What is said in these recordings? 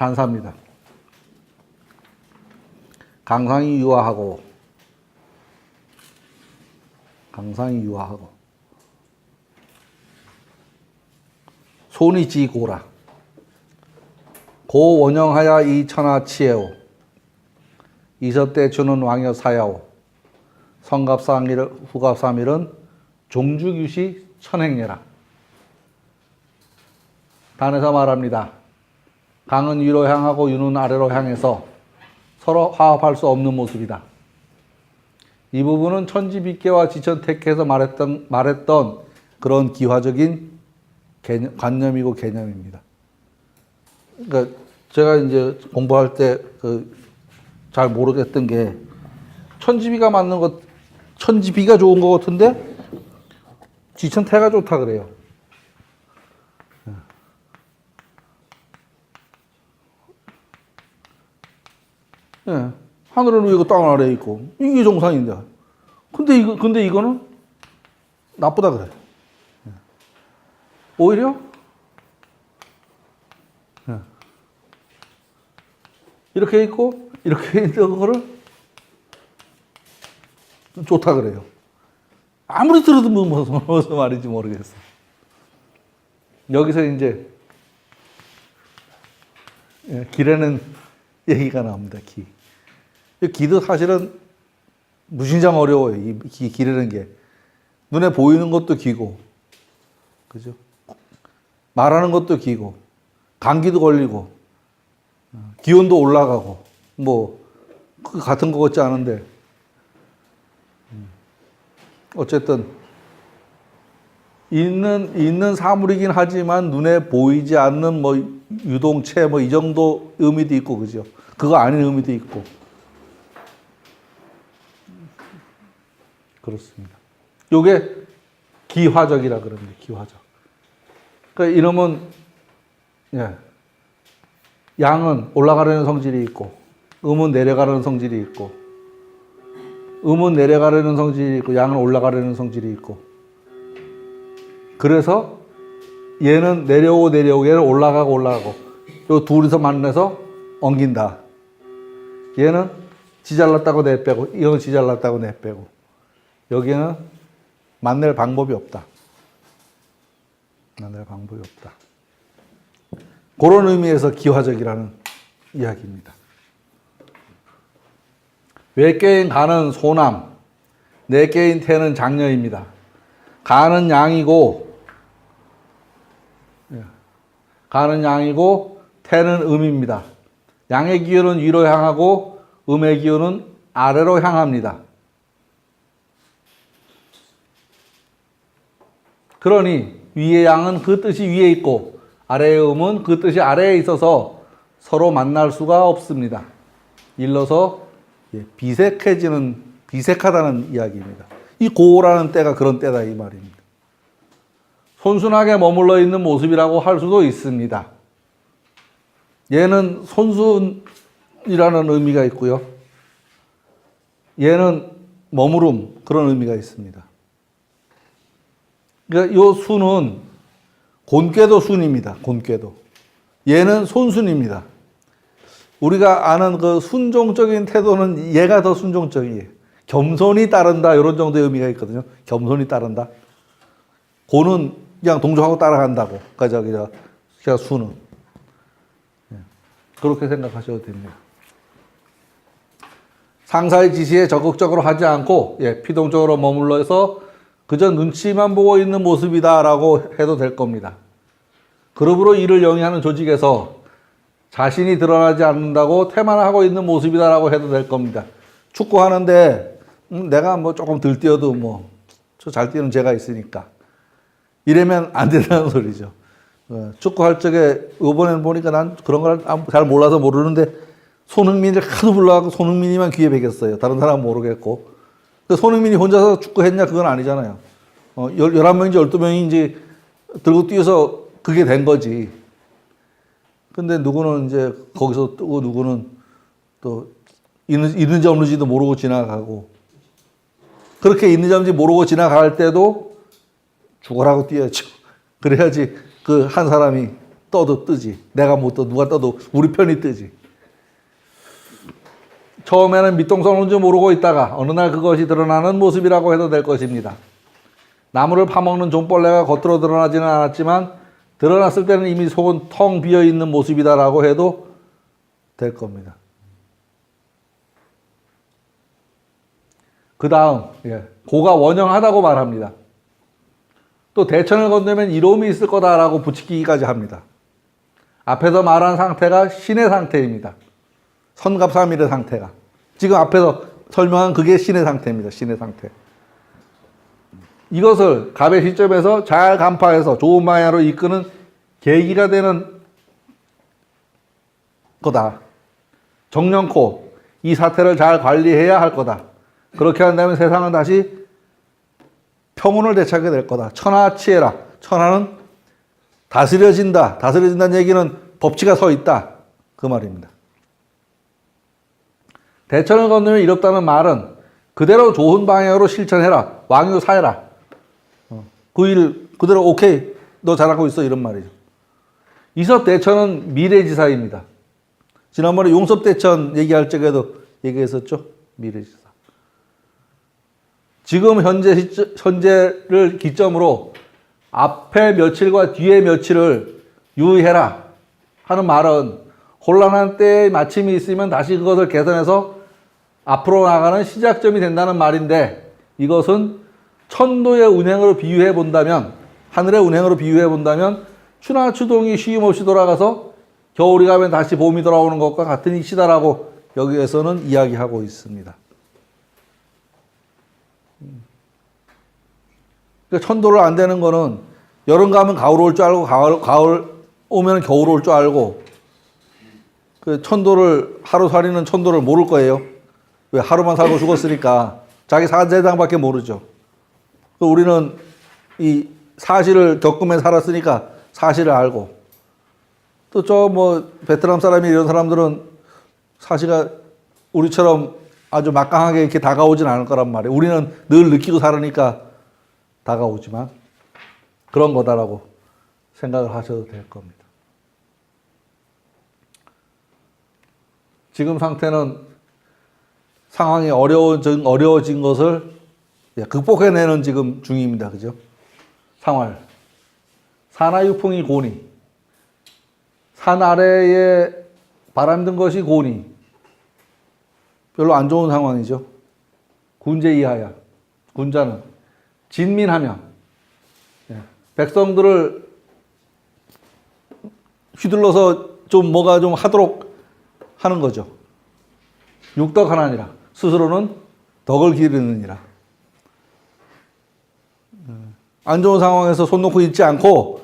단사입니다. 강상이 유화하고 손이 지고라. 고 원영하야 이 천하 치에오. 이섭대 주는 왕여 사야오. 성갑삼일 후갑삼일은 종주규시 천행례라. 단에서 말합니다. 강은 위로 향하고 유는 아래로 향해서 서로 화합할 수 없는 모습이다. 이 부분은 천지비계와 지천택해에서 말했던 그런 기화적인 관념이고 개념입니다. 그러니까 제가 이제 공부할 때 잘 모르겠던 게 천지비가 맞는 것, 천지비가 좋은 것 같은데 지천태가 좋다 그래요. 예. 하늘은 위고 땅 아래에 있고 이게 정상인데 근데 이거는 나쁘다 그래. 오히려 이렇게 있고 이렇게 있는 거를 좋다 그래요. 아무리 들어도 무슨 말인지 모르겠어. 여기서 이제 길에는 얘기가 나옵니다. 기도 사실은 무진장 어려워요. 이 기라는 게 눈에 보이는 것도 기고, 그죠? 말하는 것도 기고, 감기도 걸리고, 기온도 올라가고, 같은 거 같지 않은데, 어쨌든 있는 사물이긴 하지만 눈에 보이지 않는 유동체 이 정도 의미도 있고, 그죠? 그거 아닌 의미도 있고. 그렇습니다. 요게 기화적이라 그럽니다. 기화적. 그러니까 이놈은, 양은 올라가려는 성질이 있고, 음은 내려가려는 성질이 있고, 음은 내려가려는 성질이 있고, 양은 올라가려는 성질이 있고. 그래서 얘는 내려오고, 얘는 올라가고. 요 둘이서 만나서 엉긴다. 얘는 지잘났다고 내빼고, 이건 지잘났다고 내빼고. 여기는 만날 방법이 없다. 그런 의미에서 기화적이라는 이야기입니다. 외계인 가는 소남, 내계인 태는 장녀입니다. 가는 양이고 태는 음입니다. 양의 기운은 위로 향하고 음의 기운은 아래로 향합니다. 그러니 위의 양은 그 뜻이 위에 있고 아래의 음은 그 뜻이 아래에 있어서 서로 만날 수가 없습니다. 일러서 비색하다는 이야기입니다. 이 고라는 때가 그런 때다 이 말입니다. 손순하게 머물러 있는 모습이라고 할 수도 있습니다. 얘는 손순이라는 의미가 있고요. 얘는 머무름 그런 의미가 있습니다. 그러니까 이 순은 곤괴도 순입니다. 곤괴도. 얘는 손순입니다. 우리가 아는 그 순종적인 태도는 얘가 더 순종적이에요. 겸손이 따른다 이런 정도의 의미가 있거든요. 겸손이 따른다. 고는 그냥 동조하고 따라간다고. 그러니까 순은. 그렇게 생각하셔도 됩니다. 상사의 지시에 적극적으로 하지 않고 피동적으로 머물러서 그저 눈치만 보고 있는 모습이다라고 해도 될 겁니다. 그룹으로 일을 영위하는 조직에서 자신이 드러나지 않는다고 태만하고 있는 모습이다라고 해도 될 겁니다. 축구하는데 내가 조금 덜 뛰어도 저 잘 뛰는 제가 있으니까 이러면 안 된다는 소리죠. 축구할 적에 이번에는 보니까 난 그런 걸 잘 몰라서 모르는데 손흥민을 하도 불러갖고 손흥민이만 귀에 베겼어요. 다른 사람은 모르겠고. 손흥민이 혼자서 축구했냐 그건 아니잖아요. 11명인지 12명인지 들고 뛰어서 그게 된 거지. 근데 누구는 이제 거기서 뜨고 누구는 또 있는지 없는지도 모르고 지나가고 그렇게 있는지 없는지 모르고 지나갈 때도 죽어라고 뛰어야죠. 그래야지 그 한 사람이 떠도 뜨지. 내가 못 떠, 누가 떠도 우리 편이 뜨지. 처음에는 밑동성인지 모르고 있다가 어느 날 그것이 드러나는 모습이라고 해도 될 것입니다. 나무를 파먹는 종벌레가 겉으로 드러나지는 않았지만 드러났을 때는 이미 속은 텅 비어있는 모습이다라고 해도 될 겁니다. 그 다음 고가 원형하다고 말합니다. 또 대천을 건너면 이로움이 있을 거다라고 붙이기까지 합니다. 앞에서 말한 상태가 신의 상태입니다. 선갑삼일의 상태가. 지금 앞에서 설명한 그게 신의 상태입니다. 신의 상태. 이것을 갑의 시점에서 잘 간파해서 좋은 방향으로 이끄는 계기가 되는 거다. 정령코 이 사태를 잘 관리해야 할 거다. 그렇게 한다면 세상은 다시 평온을 되찾게 될 거다. 천하치해라. 천하는 다스려진다. 다스려진다는 얘기는 법치가 서 있다. 그 말입니다. 대천을 건너면 이롭다는 말은 그대로 좋은 방향으로 실천해라. 왕유사해라. 그 일 그대로 오케이. 너 잘하고 있어. 이런 말이죠. 이섭대천은 미래지사입니다. 지난번에 용섭대천 얘기할 적에도 얘기했었죠. 미래지사. 지금 현재를 기점으로 앞에 며칠과 뒤에 며칠을 유의해라 하는 말은 혼란한 때에 마침이 있으면 다시 그것을 개선해서 앞으로 나가는 시작점이 된다는 말인데 이것은 천도의 운행으로 비유해 본다면 하늘의 운행으로 비유해 본다면 추나 추동이 쉼 없이 돌아가서 겨울이 가면 다시 봄이 돌아오는 것과 같은 이시다라고 여기에서는 이야기하고 있습니다. 그러니까 천도를 안 되는 거는 여름 가면 가을 올 줄 알고 가을 오면 겨울 올 줄 알고 그 천도를 하루살이는 천도를 모를 거예요. 왜? 하루만 살고 죽었으니까 자기 사세상밖에 모르죠. 우리는 이 사실을 겪으며 살았으니까 사실을 알고 또 저 뭐 베트남 사람이 이런 사람들은 사실가 우리처럼 아주 막강하게 이렇게 다가오진 않을 거란 말이에요. 우리는 늘 느끼고 살으니까 다가오지만 그런 거다라고 생각을 하셔도 될 겁니다. 지금 상태는 상황이 어려워진 것을 극복해내는 지금 중입니다. 그죠? 상활. 산하유풍이 고니. 산 아래에 바람 든 것이 고니. 별로 안 좋은 상황이죠. 군제 이하야. 군자는. 진민하며. 백성들을 휘둘러서 좀 뭐가 좀 하도록 하는 거죠. 육덕하나니라. 스스로는 덕을 기르느니라. 안 좋은 상황에서 손 놓고 있지 않고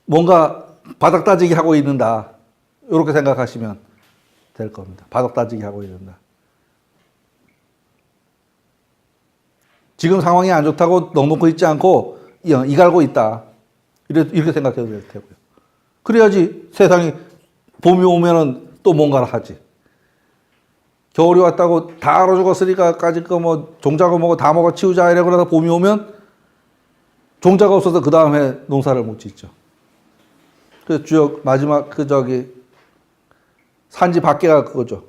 뭔가 바닥 따지기 하고 있는다. 이렇게 생각하시면 될 겁니다. 바닥 따지기 하고 있는다. 지금 상황이 안 좋다고 넉놓고 있지 않고 이갈고 있다. 이렇게 생각해도 될 테고요. 그래야지 세상이 봄이 오면은 또 뭔가를 하지. 겨울이 왔다고 다 얼어 죽었으니까까지 거 뭐 종자고 뭐고 다 먹어 치우자 이래 그러다 봄이 오면 종자가 없어서 그 다음에 농사를 못 짓죠. 그 주역 마지막 산지 밖에가 그거죠.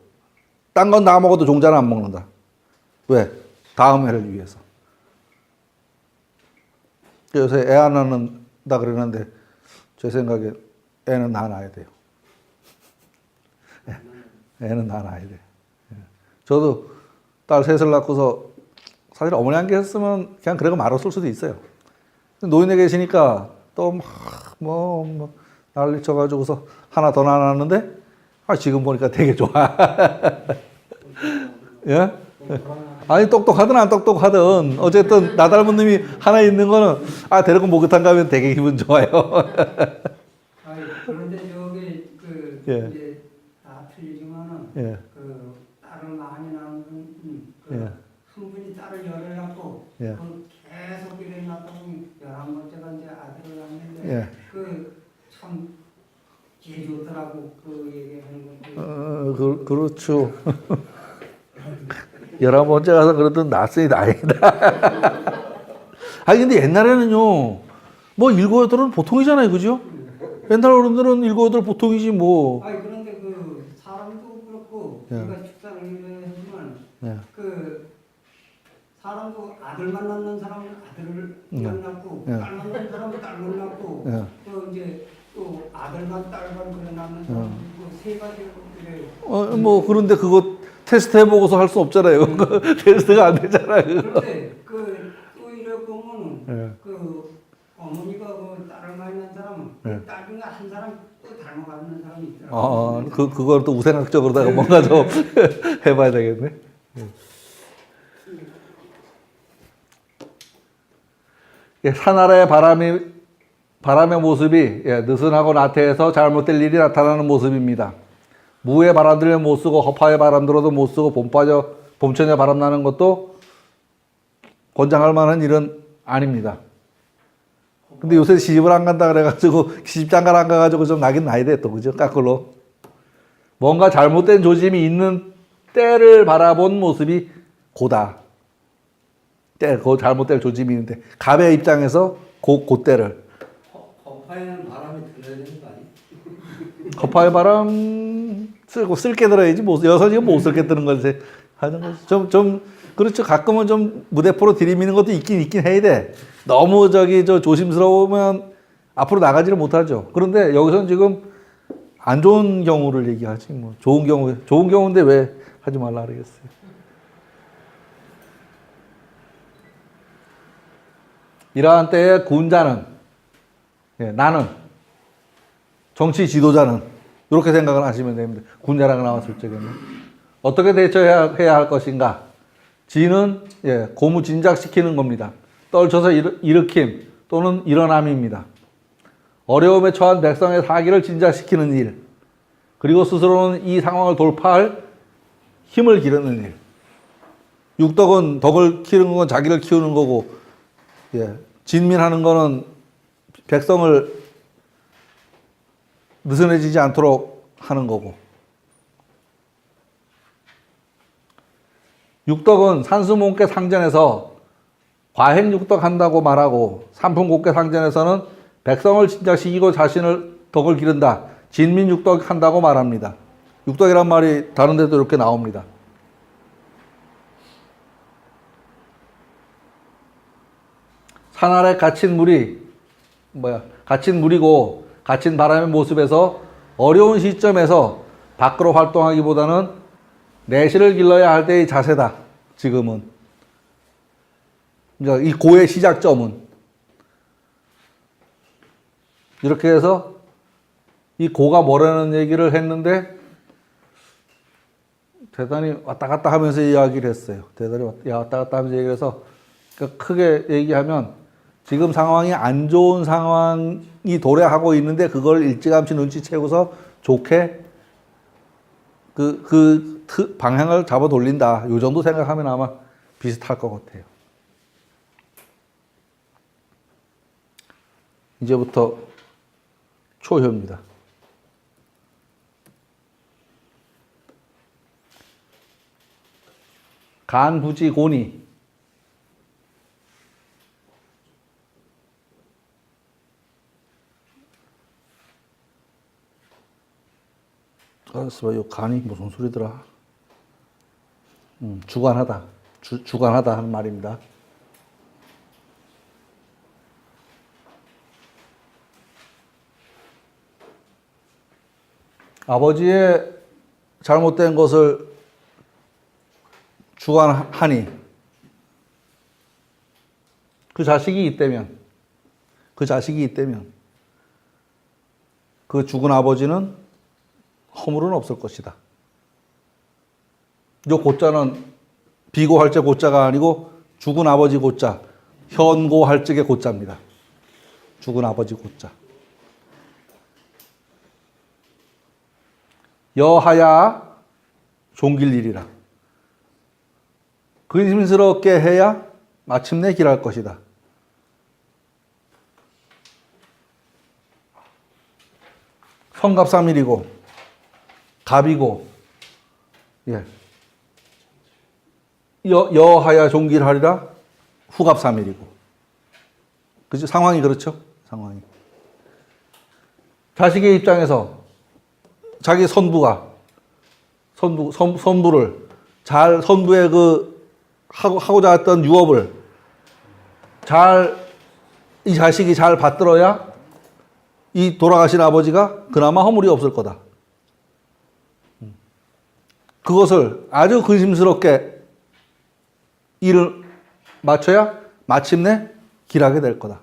딴 건 다 먹어도 종자는 안 먹는다. 왜? 다음 해를 위해서. 요새 애 안 낳는다 그러는데 제 생각에 애는 낳아야 돼요. 애는 낳아야 돼요. 저도 딸 셋을 낳고서 사실 어머니 안 계셨으면 그냥 그러고 말았을 수도 있어요. 노인에 계시니까 또 막 난리 쳐가지고서 하나 더 낳았는데 지금 보니까 되게 좋아. 예? 아니 똑똑하든 안 똑똑하든 어쨌든 나 닮은 놈이 하나 있는 거는 데리고 목욕탕 가면 되게 기분 좋아요. 그런데 여기 이제 틀리지만은 그 딸을 많이 낳은 한 분이 딸을 열을 낳고 계속 이래 낳다 보면 11번째가 이제 아들을 낳는데 참 제일 좋더라고 그 얘기하는 건데. 그렇죠. 11번째 가서 그러던 낯선이 다행이다. 근데 옛날에는요, 뭐 7, 8은 보통이잖아요. 그죠? 옛날 어른들은 일거들 보통이지 뭐. 아니 그런데 그 사람도 그렇고 예. 우리가 식사를 하지만 예. 그 사람도 아들만 낳는 사람은 아들을 예. 낳고 예. 딸 낳는 사람은 딸을 낳고 예. 또 이제 또 아들만 딸만 그래 낳는 사람 세 가지로 그래. 뭐 그런데 그거 테스트 해보고서 할 수 없잖아요. 테스트가 안 되잖아요. 그런데 그또 이래 보면은 예. 그 어머니가 그 딸을 많이 낳은 사람은 예. 그 딸 중에 한 사람 또 닮아가는 사람이 있더라고요. 그걸 또 우생학적으로다가 뭔가 좀 해봐야 되겠네. 예, 산아래의 바람의 모습이 느슨하고 나태해서 잘못될 일이 나타나는 모습입니다. 무의 바람 들면 못 쓰고 허파의 바람 들어도 못 쓰고 봄천에 바람 나는 것도 권장할 만한 일은 아닙니다. 근데 요새 시집을 안 간다 그래가지고 시집장가를 안 가가지고 좀 나긴 나야 돼 또 그죠? 까끌로 뭔가 잘못된 조짐이 있는 때를 바라본 모습이 고다. 그 잘못될 조짐이 있는데 갑의 입장에서 그때를 허파에는 바람이 들어야 되는 거 아니? 허파의 바람 쓸게 들어야지 뭐 여선이가 못 쓸게 드는 거지 하는 거지. 좀 그렇죠. 가끔은 좀 무대 프로 들이미는 것도 있긴 해야 돼. 너무 조심스러우면 앞으로 나가지를 못하죠. 그런데 여기서는 지금 안 좋은 경우를 얘기하지 뭐 좋은 경우인데 왜 하지 말라 그러겠어요. 이러한 때에 군자는 나는 정치 지도자는 이렇게 생각을 하시면 됩니다. 군자라고 나왔을 적에는 어떻게 대처해야 할 것인가? 지는 고무 진작시키는 겁니다. 떨쳐서 일으킴 또는 일어남입니다. 어려움에 처한 백성의 사기를 진작시키는 일, 그리고 스스로는 이 상황을 돌파할 힘을 기르는 일. 육덕은 덕을 키우는 건 자기를 키우는 거고, 진민하는 거는 백성을 느슨해지지 않도록 하는 거고. 육덕은 산수몽께 상전에서 과행육덕 한다고 말하고, 삼풍곡계 상전에서는 백성을 진작시키고 자신을 덕을 기른다. 진민육덕 한다고 말합니다. 육덕이란 말이 다른 데도 이렇게 나옵니다. 산 아래 갇힌 물이고 갇힌 바람의 모습에서 어려운 시점에서 밖으로 활동하기보다는 내실을 길러야 할 때의 자세다. 지금은. 이 고의 시작점은. 이렇게 해서 이 고가 뭐라는 얘기를 했는데 대단히 왔다 갔다 하면서 이야기를 했어요. 대단히 왔다 갔다 하면서 얘기를 해서 크게 얘기하면 지금 상황이 안 좋은 상황이 도래하고 있는데 그걸 일찌감치 눈치채고서 좋게 방향을 잡아 돌린다. 요 정도 생각하면 아마 비슷할 것 같아요. 이제부터 초효입니다. 간부지곤이 알았어, 이 간이 무슨 소리더라? 주관하다. 주관하다 하는 말입니다. 아버지의 잘못된 것을 주관하니 그 자식이 있다면 그 죽은 아버지는 허물은 없을 것이다. 요 고자는 비고할적 고자가 아니고 죽은 아버지 고자, 현고할적의 고자입니다. 죽은 아버지 고자. 여하야 종길 일이라. 근심스럽게 해야 마침내 길할 것이다. 성갑삼일이고 갑이고 여하야 종길하리라 후갑삼일이고 그죠? 상황이 그렇죠? 상황이 자식의 입장에서 자기 선부를 잘 선부의 하고자 했던 유업을 이 자식이 잘 받들어야 이 돌아가신 아버지가 그나마 허물이 없을 거다. 그것을 아주 근심스럽게 일을 마쳐야 마침내 길하게 될 거다.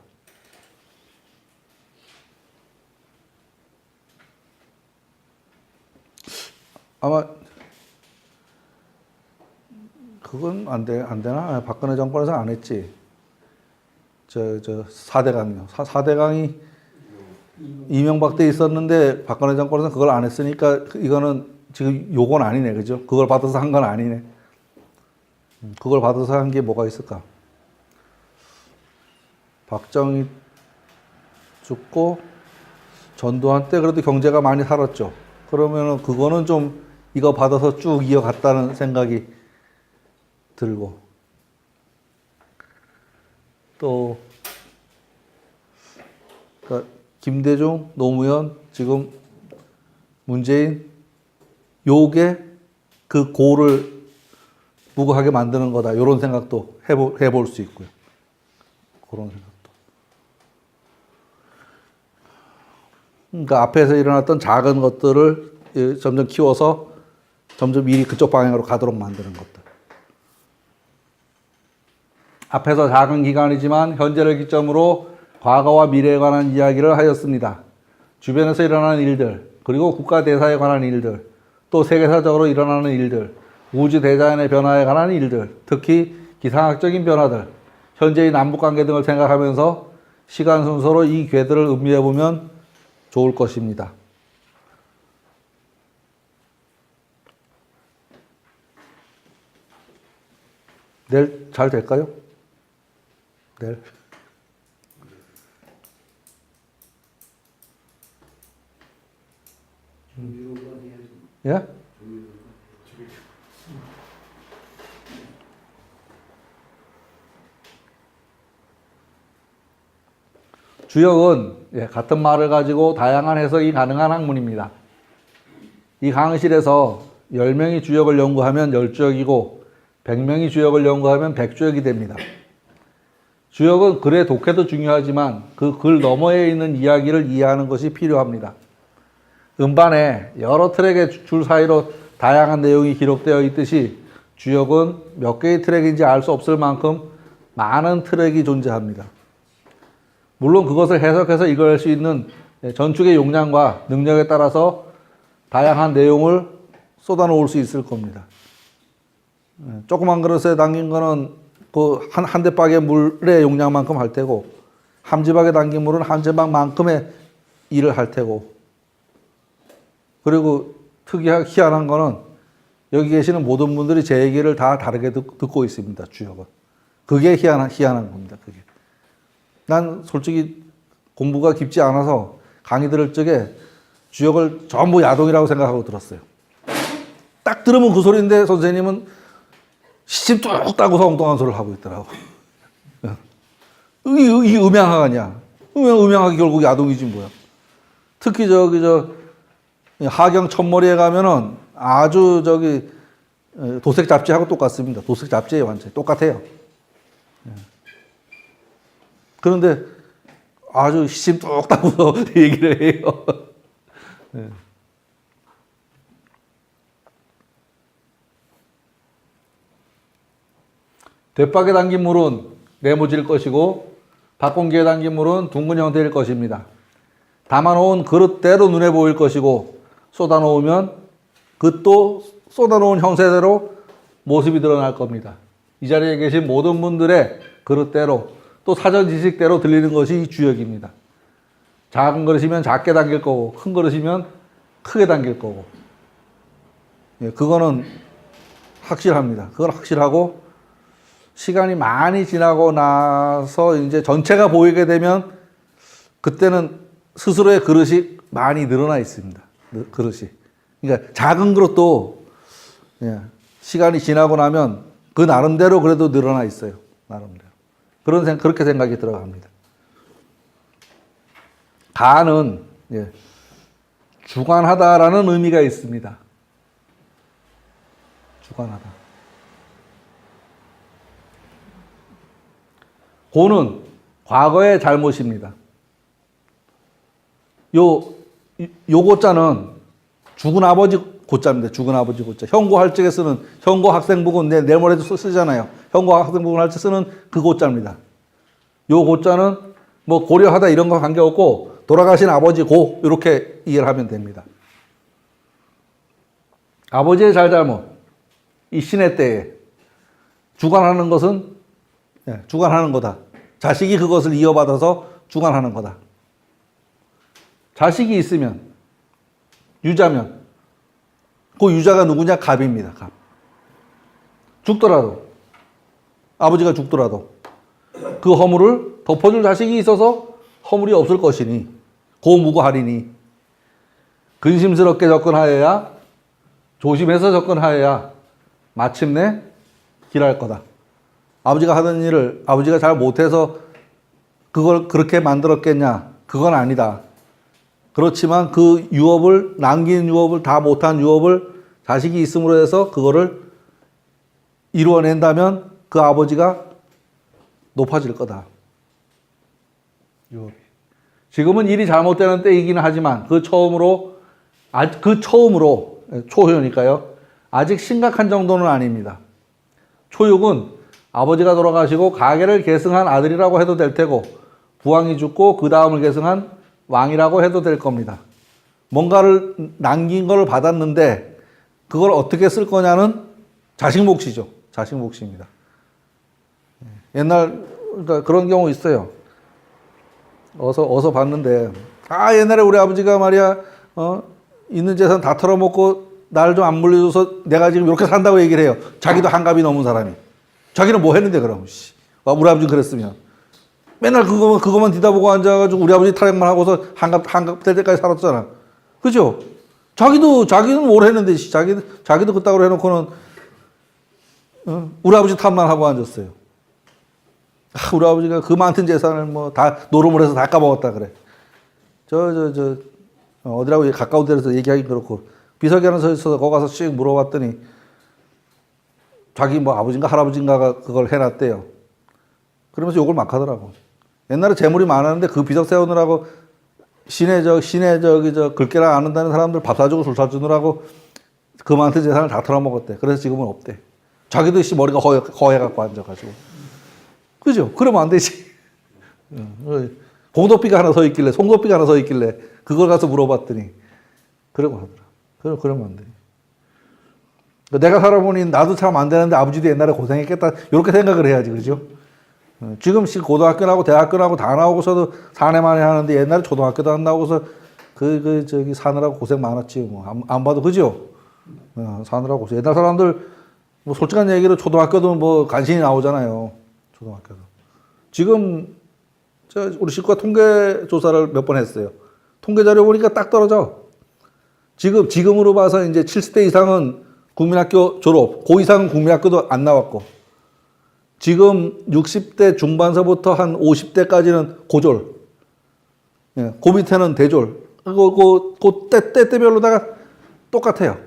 아마 그건 안 되나? 박근혜 정권에서 안 했지. 저 4대강이요. 4대강이 이명박 때 있었는데 박근혜 정권에서 그걸 안 했으니까 이거는 지금 요건 아니네. 그죠? 그걸 받아서 한 건 아니네. 그걸 받아서 한 게 뭐가 있을까? 박정희 죽고 전두환 때 그래도 경제가 많이 살았죠. 그러면은 그거는 좀 이거 받아서 쭉 이어갔다는 생각이 들고 또 그러니까 김대중, 노무현, 지금 문재인 요게 그 고를 무고하게 만드는 거다. 이런 생각도 해볼 수 있고요. 그런 생각도. 그러니까 앞에서 일어났던 작은 것들을 점점 키워서 점점 일이 그쪽 방향으로 가도록 만드는 것들. 앞에서 작은 기간이지만 현재를 기점으로 과거와 미래에 관한 이야기를 하였습니다. 주변에서 일어나는 일들, 그리고 국가 대사에 관한 일들, 또 세계사적으로 일어나는 일들, 우주 대자연의 변화에 관한 일들, 특히 기상학적인 변화들, 현재의 남북관계 등을 생각하면서 시간 순서로 이 궤들을 음미해보면 좋을 것입니다. 내일 잘 될까요? 내일. 예? 주역은 같은 말을 가지고 다양한 해석이 가능한 학문입니다. 이 강의실에서 10명이 주역을 연구하면 10주역이고 100명이 주역을 연구하면 100주역이 됩니다. 주역은 글의 독해도 중요하지만 그 글 너머에 있는 이야기를 이해하는 것이 필요합니다. 음반에 여러 트랙의 줄 사이로 다양한 내용이 기록되어 있듯이 주역은 몇 개의 트랙인지 알 수 없을 만큼 많은 트랙이 존재합니다. 물론 그것을 해석해서 읽을 수 있는 전축의 용량과 능력에 따라서 다양한 내용을 쏟아놓을 수 있을 겁니다. 조그만 그릇에 담긴 거는 그 한 대박의 물의 용량만큼 할 테고, 함지박에 담긴 물은 함지박만큼의 일을 할 테고, 그리고 희한한 거는 여기 계시는 모든 분들이 제 얘기를 다 다르게 듣고 있습니다. 주역은. 그게 희한한 겁니다. 그게. 난 솔직히 공부가 깊지 않아서 강의 들을 적에 주역을 전부 야동이라고 생각하고 들었어요. 딱 들으면 그 소리인데 선생님은 시침 뚝 따고서 엉뚱한 소리를 하고 있더라고. 이 음양학이냐? 음양학이 결국 야동이지 뭐야. 특히 하경 첫머리에 가면은 아주 도색 잡지하고 똑같습니다. 도색 잡지에 완전히 똑같아요. 그런데 아주 시침 뚝 따고서 얘기를 해요. 대박에 담긴 물은 네모질 것이고 박공기에 담긴 물은 둥근 형태일 것입니다. 담아놓은 그릇대로 눈에 보일 것이고 쏟아놓으면 그 또 쏟아놓은 형태대로 모습이 드러날 겁니다. 이 자리에 계신 모든 분들의 그릇대로 또 사전 지식대로 들리는 것이 이 주역입니다. 작은 그릇이면 작게 담길 거고 큰 그릇이면 크게 담길 거고, 그거는 확실합니다. 그건 확실하고 시간이 많이 지나고 나서 이제 전체가 보이게 되면 그때는 스스로의 그릇이 많이 늘어나 있습니다. 그릇이. 그러니까 작은 그릇도 시간이 지나고 나면 그 나름대로 그래도 늘어나 있어요. 나름대로. 그렇게 생각이 들어갑니다. 간은 주관하다라는 의미가 있습니다. 주관하다. 고는 과거의 잘못입니다. 요 고자는 죽은 아버지 고자입니다. 죽은 아버지 고자. 현고 할 적에 쓰는 현고 학생부군 내일모레도 쓰잖아요. 현고 학생부군 할 때 쓰는 그 고자입니다. 요 고자는 뭐 고려하다 이런 거 관계없고 돌아가신 아버지 고 이렇게 이해를 하면 됩니다. 아버지의 잘잘못 이 신의 때에 주관하는 것은 주관하는 거다. 자식이 그것을 이어받아서 주관하는 거다. 자식이 있으면 유자면 그 유자가 누구냐? 갑입니다. 갑. 죽더라도 아버지가 죽더라도 그 허물을 덮어줄 자식이 있어서 허물이 없을 것이니 고무고하리니 근심스럽게 접근하여야 조심해서 접근하여야 마침내 길할 거다. 아버지가 하던 일을 아버지가 잘 못해서 그걸 그렇게 만들었겠냐? 그건 아니다. 그렇지만 그 유업을 남긴 유업을 다 못한 유업을 자식이 있음으로 해서 그거를 이루어낸다면 그 아버지가 높아질 거다. 유업이. 지금은 일이 잘못되는 때이기는 하지만 그 처음으로 초효니까요. 아직 심각한 정도는 아닙니다. 초육은 아버지가 돌아가시고 가계를 계승한 아들이라고 해도 될 테고 부왕이 죽고 그 다음을 계승한 왕이라고 해도 될 겁니다. 뭔가를 남긴 걸 받았는데 그걸 어떻게 쓸 거냐는 자식 몫이죠. 자식 몫입니다. 옛날 그러니까 그런 경우 있어요. 어서 봤는데 옛날에 우리 아버지가 말이야 있는 재산 다 털어먹고 날 좀 안 물려줘서 내가 지금 이렇게 산다고 얘기를 해요. 자기도 한갑이 넘은 사람이. 자기는 뭐 했는데 그럼 우리 아버지는 그랬으면 맨날 그거만 뒤다보고 앉아가지고 우리 아버지 타령만 하고서 한갑 될 때까지 살았잖아. 그죠? 자기는 뭘 했는데 자기도 그따구로 해놓고는 우리 아버지 탓만 하고 앉았어요. 우리 아버지가 그 많은 재산을 뭐 다 노름을 해서 다 까먹었다 그래. 어디라고 가까운 데서 얘기하기 그렇고 비서기하는 서 있어서 거기 가서 씩 물어봤더니 자기 뭐 아버지인가 할아버지인가가 그걸 해놨대요. 그러면서 욕을 막 하더라고. 옛날에 재물이 많았는데 그 비석 세우느라고 시내 글깨랑 안 한다는 사람들 밥 사주고 술 사주느라고 그 많은 재산을 다 털어먹었대. 그래서 지금은 없대. 자기도 머리가 허해갖고 앉아가지고. 그죠? 그러면 안 되지. 공덕비가 하나 서 있길래, 송덕비가 하나 서 있길래, 그걸 가서 물어봤더니, 그러고 하더라. 그러면 안 돼. 내가 살아보니 나도 참 안 되는데 아버지도 옛날에 고생했겠다. 이렇게 생각을 해야지. 그죠? 지금 고등학교 나오고 대학교 나오고 다 나오고서도 사내만에 하는데 옛날에 초등학교도 안 나오고서 사느라고 고생 많았지. 뭐. 안 봐도 그죠? 사느라고 고생. 옛날 사람들, 뭐 솔직한 얘기로 초등학교도 뭐 간신히 나오잖아요. 초등학교도. 지금 우리 식구가 통계 조사를 몇 번 했어요. 통계 자료 보니까 딱 떨어져. 지금으로 봐서 이제 70대 이상은 국민학교 졸업, 고 이상은 국민학교도 안 나왔고, 지금 60대 중반서부터 한 50대까지는 고졸, 그 밑에는 대졸, 때별로다가 똑같아요.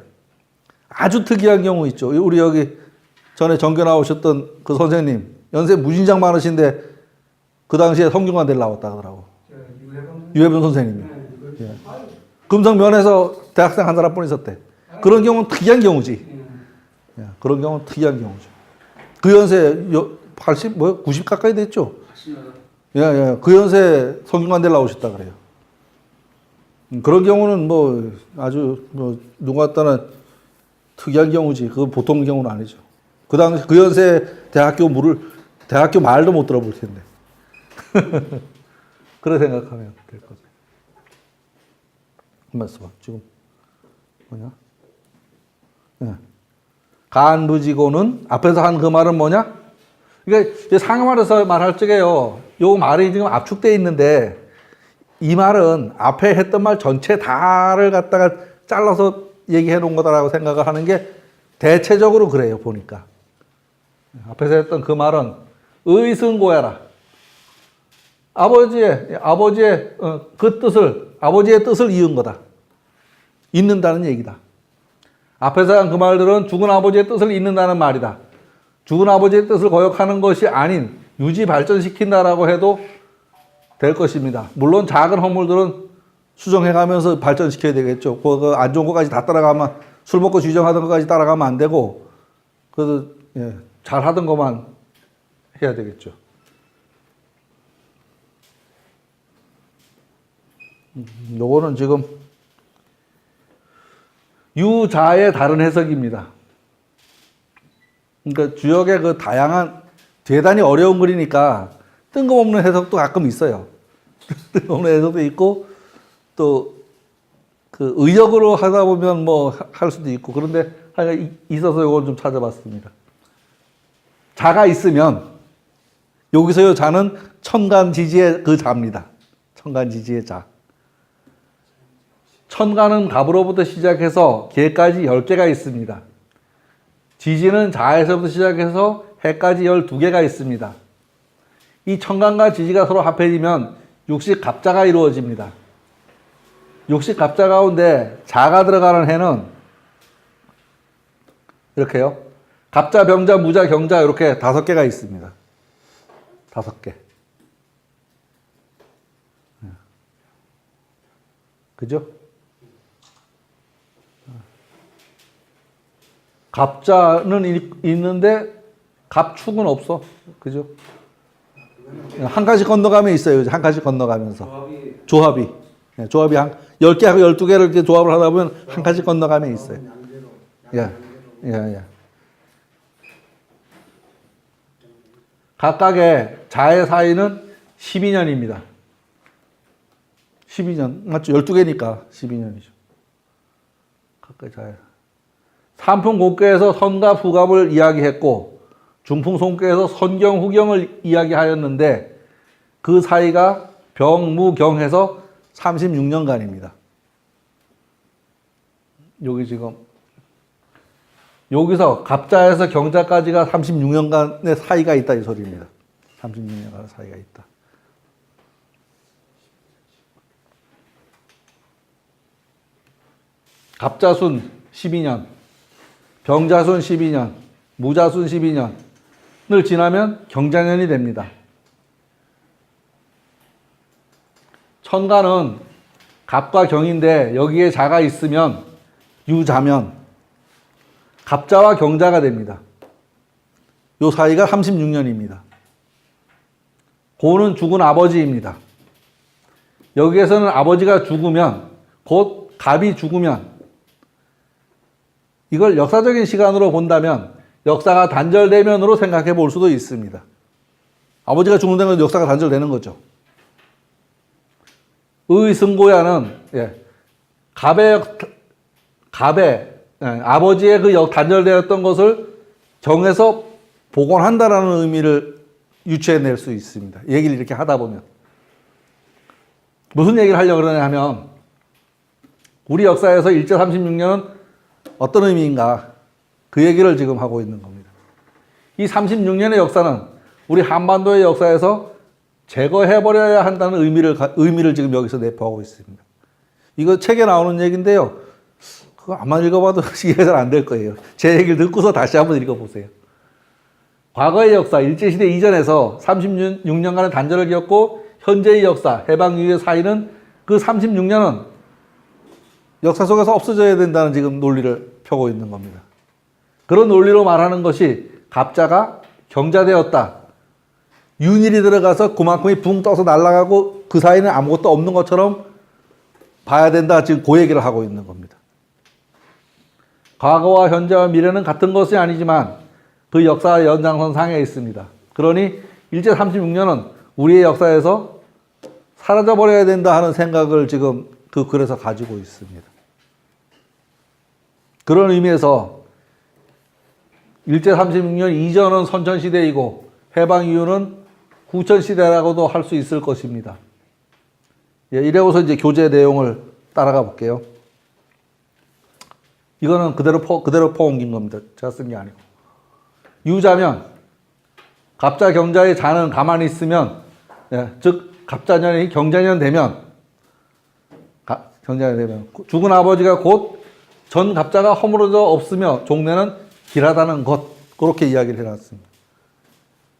아주 특이한 경우 있죠. 우리 여기 전에 전교 나오셨던 그 선생님, 연세 무진장 많으신데 그 당시에 성균관대를 나왔다 하더라고. 유해범 선생님이. 금성면에서 대학생 한 사람뿐 있었대. 그런 경우는 특이한 경우지. 그런 경우는 특이한 경우죠. 그 연세 90 가까이 됐죠. 그 연세 성균관대를 나오셨다 그래요. 그런 경우는 뭐 아주 누가 따는 특이한 경우지. 그 보통 경우는 아니죠. 그 당시 그 연세 대학교 말도 못 들어볼 텐데. 그래 생각하면 될 거죠. 한번 봐. 지금 뭐냐? 간부지고는 앞에서 한 그 말은 뭐냐? 그러니까 상황말에서 말할 적에요. 요 말이 지금 압축되어 있는데 이 말은 앞에 했던 말 전체 다를 갖다가 잘라서 얘기해 놓은 거다라고 생각을 하는 게 대체적으로 그래요. 보니까. 앞에서 했던 그 말은 의승고야라. 아버지의 그 뜻을, 아버지의 뜻을 이은 거다. 잇는다는 얘기다. 앞에서 한 그 말들은 죽은 아버지의 뜻을 잇는다는 말이다. 죽은 아버지의 뜻을 거역하는 것이 아닌 유지 발전시킨다라고 해도 될 것입니다. 물론 작은 허물들은 수정해가면서 발전시켜야 되겠죠. 그 안 좋은 것까지 다 따라가면, 술 먹고 주정하던 것까지 따라가면 안 되고, 그래도 잘 하던 것만 해야 되겠죠. 요거는 지금 유자의 다른 해석입니다. 그러니까 주역의 그 다양한, 대단히 어려운 글이니까 뜬금없는 해석도 가끔 있어요. 뜬금없는 해석도 있고, 또 그 의역으로 하다 보면 뭐 할 수도 있고, 그런데 하나 있어서 이걸 좀 찾아봤습니다. 자가 있으면, 여기서 요 자는 천간지지의 그 자입니다. 천간지지의 자. 천간은 갑으로부터 시작해서 개까지 10개가 있습니다. 지지는 자에서부터 시작해서 해까지 12개가 있습니다. 이 천간과 지지가 서로 합해지면 육식갑자가 이루어집니다. 육식갑자 가운데 자가 들어가는 해는 이렇게요. 갑자, 병자, 무자, 경자 이렇게 5개가 있습니다. 5개. 그죠? 갑자는 있는데 갑축은 없어. 그죠? 한 가지 건너가면 있어요. 한 가지 건너가면서. 조합이. 조합이 10개하고 12개를 이렇게 조합을 하다 보면 한 가지 건너가면 있어요. 예. 각각의 자의 사이는 12년입니다. 12년. 맞죠? 12개니까 12년이죠. 각각의 자의. 삼풍곡계에서 선갑, 후갑을 이야기했고, 중풍송계에서 선경, 후경을 이야기하였는데, 그 사이가 병무경해서 36년간입니다. 여기 지금, 여기서 갑자에서 경자까지가 36년간의 사이가 있다, 이 소리입니다. 36년간의 사이가 있다. 갑자순 12년, 병자순 12년, 무자순 12년을 지나면 경자년이 됩니다. 천간은 갑과 경인데 여기에 자가 있으면 유자면 갑자와 경자가 됩니다. 요 사이가 36년입니다. 고는 죽은 아버지입니다. 여기에서는 아버지가 죽으면, 곧 갑이 죽으면, 이걸 역사적인 시간으로 본다면 역사가 단절되면으로 생각해 볼 수도 있습니다. 아버지가 죽는다는 건 역사가 단절되는 거죠. 의승고야는 갑의 아버지의 그 단절되었던 것을 정해서 복원한다라는 의미를 유추해낼 수 있습니다. 얘기를 이렇게 하다 보면. 무슨 얘기를 하려고 그러냐 하면, 우리 역사에서 일제 36년은 어떤 의미인가, 그 얘기를 지금 하고 있는 겁니다. 이 36년의 역사는 우리 한반도의 역사에서 제거해버려야 한다는 의미를 지금 여기서 내포하고 있습니다. 이거 책에 나오는 얘기인데요. 그거 아마 읽어봐도 이해가 잘 안 될 거예요. 제 얘기를 듣고서 다시 한번 읽어보세요. 과거의 역사, 일제시대 이전에서 36년간의 단절을 겪고 현재의 역사, 해방 이후의 사이는 그 36년은 역사 속에서 없어져야 된다는 지금 논리를 펴고 있는 겁니다. 그런 논리로 말하는 것이 갑자가 경자되었다. 윤일이 들어가서 그만큼이 붕 떠서 날아가고 그 사이는 아무것도 없는 것처럼 봐야 된다. 지금 그 얘기를 하고 있는 겁니다. 과거와 현재와 미래는 같은 것이 아니지만 그 역사 연장선 상에 있습니다. 그러니 일제 36년은 우리의 역사에서 사라져버려야 된다 하는 생각을 지금 그 글에서 가지고 있습니다. 그런 의미에서 일제 36년 이전은 선천시대이고 해방 이후는 후천시대라고도 할 수 있을 것입니다. 이래서 이제 교재 내용을 따라가 볼게요. 이거는 그대로 퍼옮긴 겁니다. 제가 쓴 게 아니고. 유자면, 갑자 경자의 자는 가만히 있으면, 즉 갑자년이 경자년 되면 경자년이 되면 죽은 아버지가 곧 전 갑자가 허물어져 없으며 종래는 길하다는 것, 그렇게 이야기를 해놨습니다.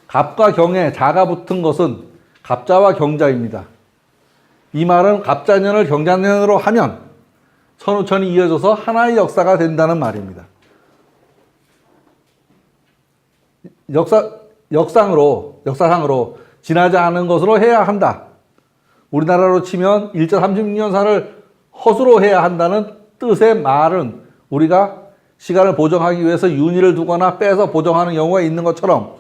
갑과 경에 자가 붙은 것은 갑자와 경자입니다. 이 말은 갑자년을 경자년으로 하면 선우천이 이어져서 하나의 역사가 된다는 말입니다. 역사상으로 지나지 않은 것으로 해야 한다. 우리나라로 치면 일제 36년사를 허수로 해야 한다는 뜻의 말은 우리가 시간을 보정하기 위해서 윤희를 두거나 빼서 보정하는 경우가 있는 것처럼,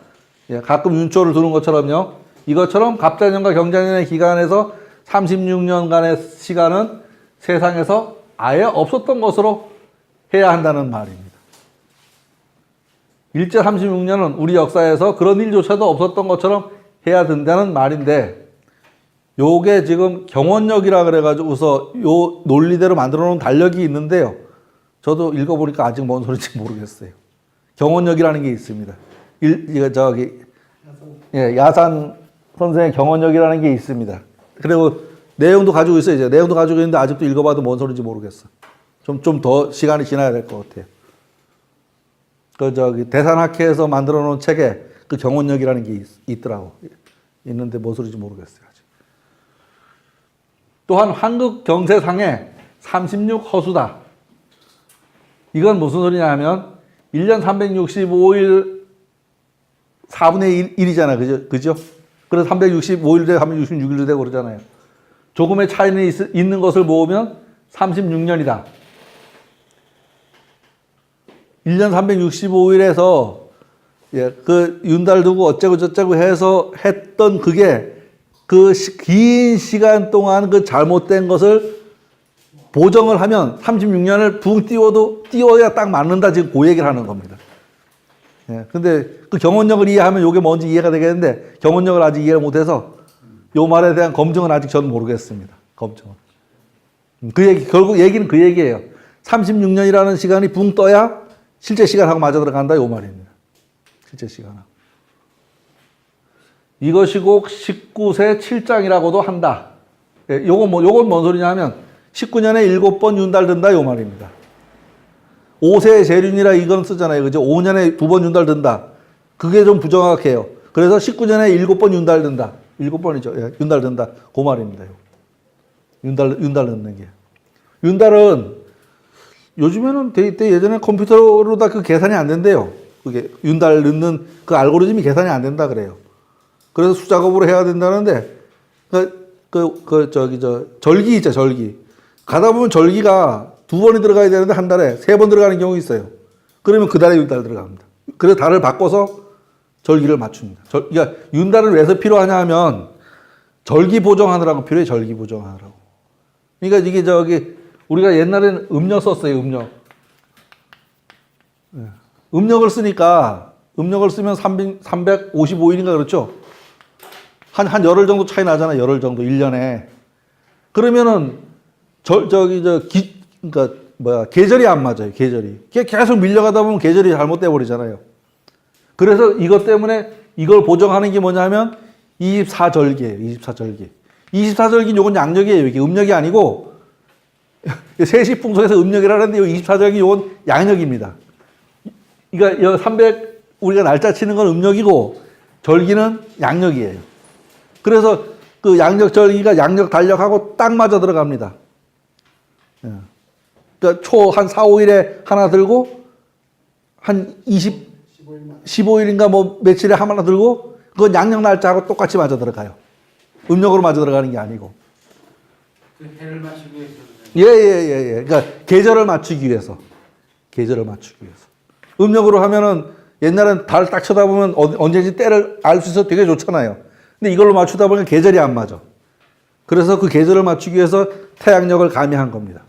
가끔 윤초를 두는 것처럼요. 이것처럼 갑자년과 경자년의 기간에서 36년간의 시간은 세상에서 아예 없었던 것으로 해야 한다는 말입니다. 일제 36년은 우리 역사에서 그런 일조차도 없었던 것처럼 해야 된다는 말인데, 요게 지금 경원역이라 그래가지고서 요 논리대로 만들어 놓은 달력이 있는데요. 저도 읽어보니까 아직 뭔 소리인지 모르겠어요. 경원역이라는 게 있습니다. 야산 선생의 경원역이라는 게 있습니다. 그리고 내용도 가지고 있어요. 이제 내용도 가지고 있는데 아직도 읽어봐도 뭔 소리인지 모르겠어. 좀 더 시간이 지나야 될 것 같아요. 대산학회에서 만들어 놓은 책에 그 경원역이라는 게 있더라고. 있는데 뭔 소리인지 모르겠어요. 아직. 또한 한국 경세상에 36허수다. 이건 무슨 소리냐 하면 1년 365일 4분의 1이잖아요. 그죠? 그래서 365일 되고 366일도 되고 그러잖아요. 조금의 차이는 있는 것을 모으면 36년이다. 1년 365일에서 그 윤달 두고 어쩌고 저쩌고 해서 했던 그게 그 긴 시간 동안 그 잘못된 것을 보정을 하면 36년을 붕 띄워야 딱 맞는다. 지금 그 얘기를 하는 겁니다. 근데 그 경원력을 이해하면 이게 뭔지 이해가 되겠는데 경원력을 아직 이해를 못해서 요 말에 대한 검증은 아직 저는 모르겠습니다. 검증은. 결국 얘기는 그 얘기예요. 36년이라는 시간이 붕 떠야 실제 시간하고 맞아 들어간다. 요 말입니다. 실제 시간하고. 이것이 곧 19세 7장이라고도 한다. 요건 뭔 소리냐 하면 19년에 7번 윤달 든다. 요 말입니다. 5세 재륜이라 이건 쓰잖아요. 그죠? 5년에 2번 윤달 든다. 그게 좀 부정확해요. 그래서 19년에 7번 윤달 든다. 7번이죠. 윤달 든다. 그 말입니다. 윤달 넣는 게. 윤달은 요즘에는 예전에 컴퓨터로 다 그 계산이 안 된대요. 그게 윤달 넣는 그 알고리즘이 계산이 안 된다 그래요. 그래서 수작업으로 해야 된다는데 절기 있죠. 절기. 가다 보면 절기가 2번이 들어가야 되는데 한 달에 3번 들어가는 경우 있어요. 그러면 그 달에 윤달 들어갑니다. 그래서 달을 바꿔서 절기를 맞춥니다. 그러니까 윤달은 왜서 필요하냐 하면 절기 보정하느라고 필요해. 절기 보정하느라고. 그러니까 이게 우리가 옛날에는 음력 썼어요. 음력. 음력을 쓰니까 음력을 쓰면 355일인가 그렇죠? 한 열흘 정도 차이 나잖아요. 열흘 정도 1년에. 그러면은 계절이 안 맞아요. 계절이. 계속 밀려가다 보면 계절이 잘못돼 버리잖아요. 그래서 이것 때문에 이걸 보정하는 게 뭐냐면 24절기예요. 24절기. 24절기는 요건 양력이에요. 이게 음력이 아니고 세시풍속에서 음력이라는데 요 24절기 요건 양력입니다. 그러니까 우리가 날짜 치는 건 음력이고 절기는 양력이에요. 그래서 그 양력 절기가 양력 달력하고 딱 맞아 들어갑니다. 그러니까 초 한 4, 5일에 하나 들고 한 15일인가 뭐 며칠에 하나 들고 그건 양력 날짜하고 똑같이 맞아 들어가요. 음력으로 맞아 들어가는 게 아니고. 그 해를 맞추기 위해서. 예. 그러니까 계절을 맞추기 위해서. 음력으로 하면은 옛날엔 달 딱 쳐다보면 언제인지 때를 알 수 있어서 되게 좋잖아요. 근데 이걸로 맞추다 보면 계절이 안 맞아. 그래서 그 계절을 맞추기 위해서 태양력을 가미한 겁니다.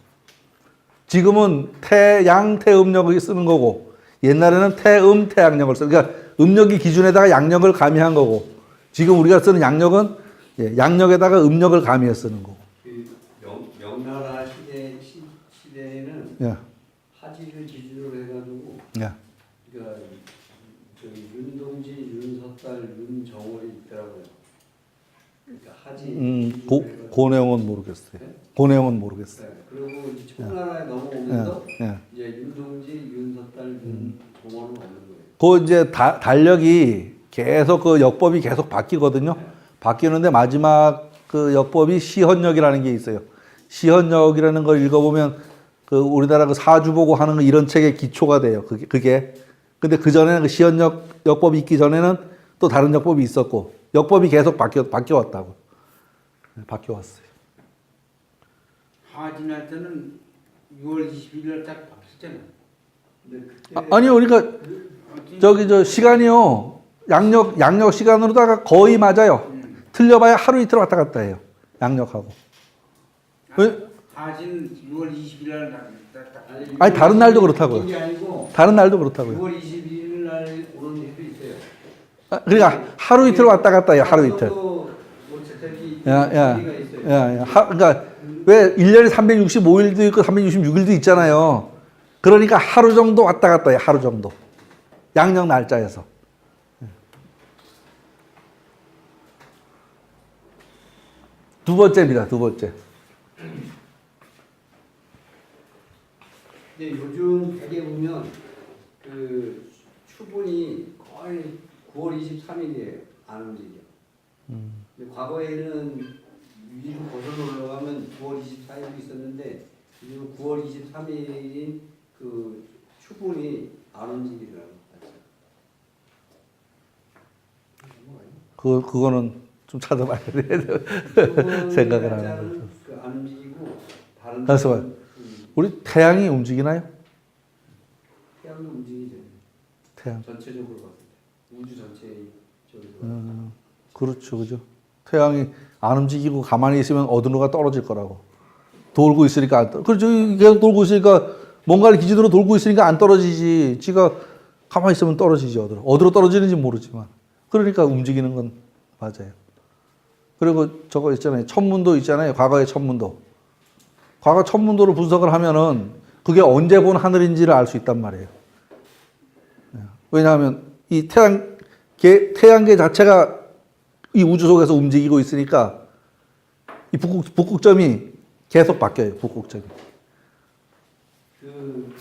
지금은 태양력을 쓰는 거고 옛날에는 태양력을 쓰는 그러니까 음력이 기준에다가 양력을 가미한 거고 지금 우리가 쓰는 양력은 양력에다가 음력을 가미해 쓰는 거고. 명나라 시대에는 하지를 기준으로 해가지고 그러니까 윤동지, 윤석달, 윤정월이 있더라고요. 그러니까 하지. 그 그 내용은 모르겠어요. 그 내용은 모르겠어요. 네. 그리고 이제 청나라에 넘어오면서 예. 이제 윤동지, 윤석달, 윤종원은 없는 거예요. 그 이제 달력이 계속 그 역법이 계속 바뀌거든요. 바뀌는데 마지막 그 역법이 시헌역이라는 게 있어요. 시헌역이라는 걸 읽어보면 그 우리나라 그 사주보고 하는 거 이런 책의 기초가 돼요. 그게. 근데 그 전에는 그 시헌역 역법이 있기 전에는 또 다른 역법이 있었고 역법이 계속 바뀌어왔다고. 바뀌어왔어요. 하진할 때는 6월 21일 딱 바뀌었잖아. 근데 그때 아니요, 그러니까 저기 저 시간이요 양력 시간으로다가 거의 맞아요. 틀려봐야 하루 이틀 왔다 갔다 해요. 양력하고. 왜? 하진 6월 20일 날 아니 다른 날도 그렇다고요. 게 아니고 다른 날도 그렇다고요. 6월 21일 날 오는 해도 있어요. 그러니까 하루 이틀 왔다 갔다 해요. 하루 이틀. 뭐 재택이 야. 있어요. 그러니까 왜 1년에 365일도 있고 366일도 있잖아요. 그러니까 하루 정도 왔다 갔다 해요. 하루 정도. 양력 날짜에서. 두 번째입니다. 두 번째. 근데 요즘 되게 보면 그 추분이 거의 9월 23일이에요. 안 움직여. 근데 과거에는 위로 벗어 올라가면 9월 24일도 있었는데 지금 9월 23일인 그 추분이 안 움직이더라고요. 그거는 좀 찾아봐야 돼. 생각을 안 하고. 안 움직이고 다른 그래서 우리 태양이 움직이나요? 태양도 움직이죠. 태양. 전체적으로 봤을 때 우주 전체적으로. 그렇죠, 그죠. 태양이 안 움직이고 가만히 있으면 어느 누가 떨어질 거라고. 돌고 있으니까 안 떨어. 그렇죠. 계속 돌고 있으니까 뭔가를 기준으로 돌고 있으니까 안 떨어지지. 지가 가만히 있으면 떨어지지 어디로. 어디로 떨어지는지 모르지만. 그러니까 움직이는 건 맞아요. 그리고 저거 있잖아요. 천문도 있잖아요. 과거의 천문도. 과거 천문도를 분석을 하면은 그게 언제 본 하늘인지를 알 수 있단 말이에요. 왜냐하면 이 태양계 자체가 이 우주 속에서 움직이고 있으니까 이 북극점이 계속 바뀌어요. 북극점이. 그